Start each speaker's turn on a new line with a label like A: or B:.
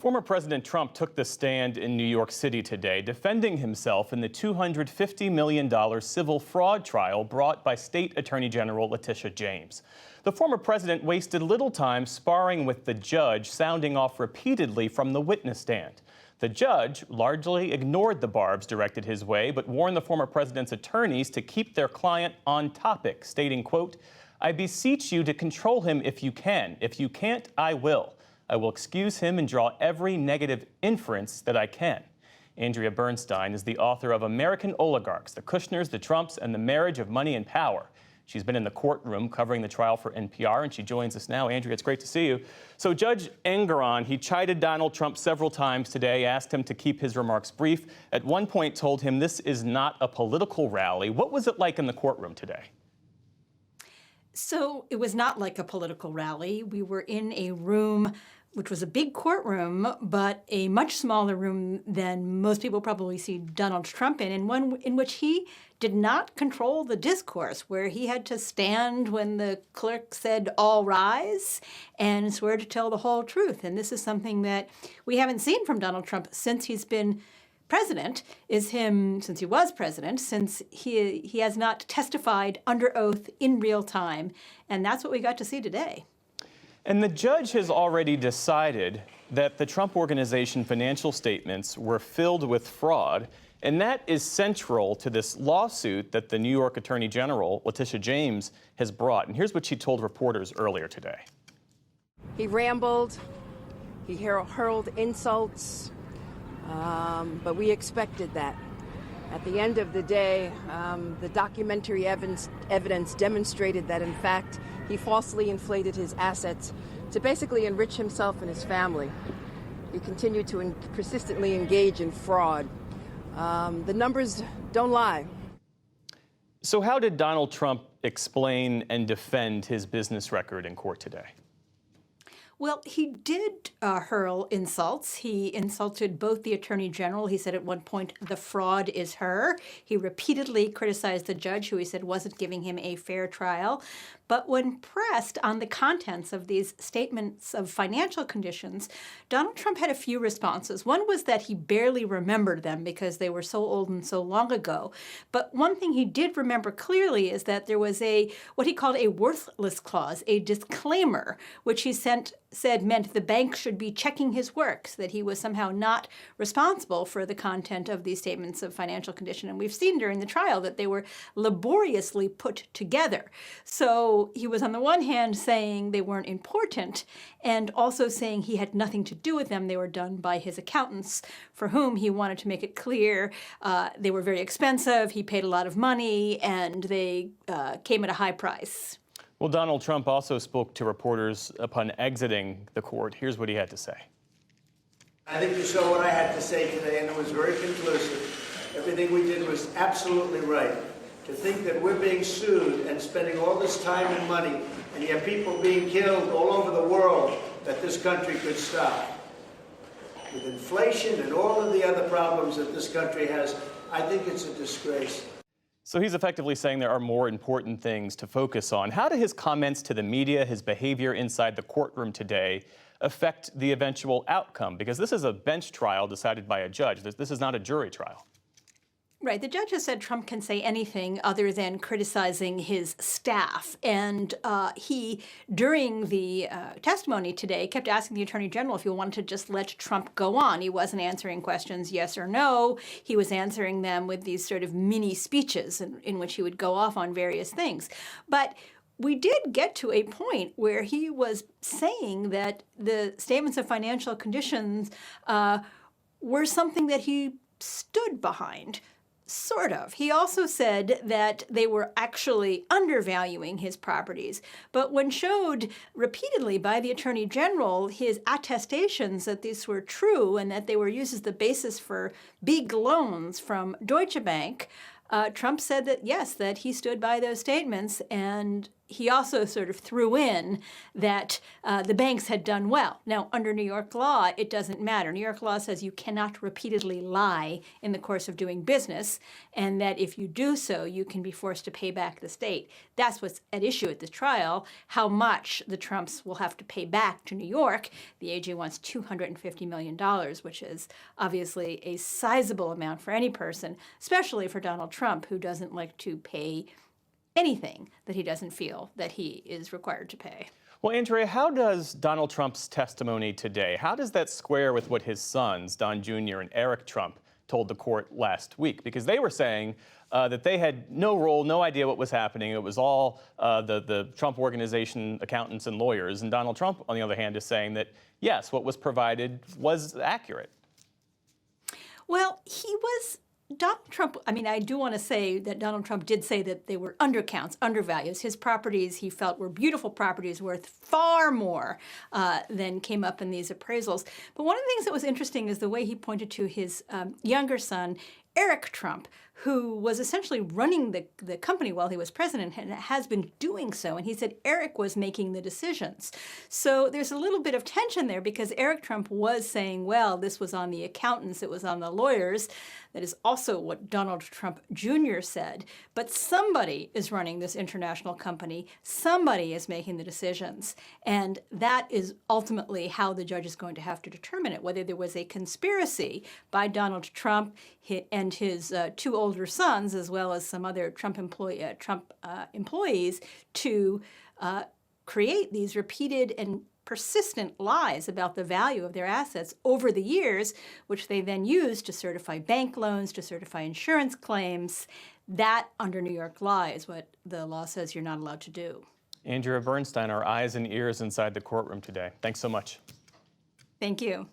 A: Former President Trump took the stand in New York City today, defending himself in the $250 million civil fraud trial brought by State Attorney General Letitia James. The former president wasted little time sparring with the judge, sounding off repeatedly from the witness stand. The judge largely ignored the barbs directed his way, but warned the former president's attorneys to keep their client on topic, stating, quote, "I beseech you to control him if you can. If you can't, I will. I will excuse him and draw every negative inference that I can." Andrea Bernstein is the author of American Oligarchs, The Kushners, the Trumps, and the Marriage of Money and Power. She's been in the courtroom covering the trial for NPR, and she joins us now. Andrea, it's great to see you. So Judge Engoron, he chided Donald Trump several times today, asked him to keep his remarks brief. At one point told him this is not a political rally. What was it like in the courtroom today?
B: So it was not like a political rally. We were in a room which was a big courtroom, but a much smaller room than most people probably see Donald Trump in, and one in which he did not control the discourse, where he had to stand when the clerk said, "All rise," and swear to tell the whole truth. And this is something that we haven't seen from Donald Trump since he's been president, since he was president, since he has not testified under oath in real time. And that's what we got to see today.
A: And the judge has already decided that the Trump Organization financial statements were filled with fraud, and that is central to this lawsuit that the New York Attorney General, Letitia James, has brought. And here's what she told reporters earlier today.
C: He rambled, he hurled insults, but we expected that. At the end of the day, the documentary evidence demonstrated that, in fact, he falsely inflated his assets to basically enrich himself and his family. He continued to persistently engage in fraud. The numbers don't lie.
A: So how did Donald Trump explain and defend his business record in court today?
B: Well, he did hurl insults. He insulted both the Attorney General. He said at one point, "The fraud is her." He repeatedly criticized the judge, who he said wasn't giving him a fair trial. But when pressed on the contents of these statements of financial conditions, Donald Trump had a few responses. One was that he barely remembered them because they were so old and so long ago. But one thing he did remember clearly is that there was what he called a worthless clause, a disclaimer, which he said meant the bank should be checking his works, that he was somehow not responsible for the content of these statements of financial condition. And we've seen during the trial that they were laboriously put together. So he was on the one hand saying they weren't important, and also saying he had nothing to do with them. They were done by his accountants, for whom he wanted to make it clear they were very expensive, he paid a lot of money, and they came at a high price.
A: Well, Donald Trump also spoke to reporters upon exiting the court. Here's what he had to say.
D: I think you saw what I had to say today, and it was very conclusive. Everything we did was absolutely right. To think that we're being sued and spending all this time and money, and yet people being killed all over the world, that this country could stop. With inflation and all of the other problems that this country has, I think it's a disgrace.
A: So he's effectively saying there are more important things to focus on. How do his comments to the media, his behavior inside the courtroom today, affect the eventual outcome? Because this is a bench trial decided by a judge. This is not a jury trial.
B: Right. The judge has said Trump can say anything other than criticizing his staff. And he, during the testimony today, kept asking the Attorney General if he wanted to just let Trump go on. He wasn't answering questions yes or no. He was answering them with these sort of mini speeches in which he would go off on various things. But we did get to a point where he was saying that the statements of financial conditions were something that he stood behind. Sort of. He also said that they were actually undervaluing his properties. But when showed repeatedly by the Attorney General his attestations that these were true and that they were used as the basis for big loans from Deutsche Bank, Trump said that, yes, that he stood by those statements and he also sort of threw in that the banks had done well. Now, under New York law, it doesn't matter. New York law says you cannot repeatedly lie in the course of doing business, and that if you do so, you can be forced to pay back the state. That's what's at issue at the trial, how much the Trumps will have to pay back to New York. The AG wants $250 million, which is obviously a sizable amount for any person, especially for Donald Trump, who doesn't like to pay anything that he doesn't feel that he is required to pay.
A: Well, Andrea, how does Donald Trump's testimony today, how does that square with what his sons, Don Jr. and Eric Trump, told the court last week? Because they were saying that they had no role, no idea what was happening. It was all the Trump Organization accountants and lawyers. And Donald Trump, on the other hand, is saying that, yes, what was provided was accurate.
B: Well, Donald Trump, I mean, I do want to say that Donald Trump did say that they were undercounts, undervalues. His properties, he felt, were beautiful properties worth far more than came up in these appraisals. But one of the things that was interesting is the way he pointed to his younger son, Eric Trump, who was essentially running the company while he was president and has been doing so. And he said Eric was making the decisions. So there's a little bit of tension there because Eric Trump was saying, well, this was on the accountants, it was on the lawyers. That is also what Donald Trump Jr. said. But somebody is running this international company. Somebody is making the decisions. And that is ultimately how the judge is going to have to determine it, whether there was a conspiracy by Donald Trump and his two older sons, as well as some other Trump employees, to create these repeated and persistent lies about the value of their assets over the years, which they then use to certify bank loans, to certify insurance claims. That, under New York law, is what the law says you're not allowed to do.
A: Andrea Bernstein, our eyes and ears inside the courtroom today. Thanks so much.
B: Thank you.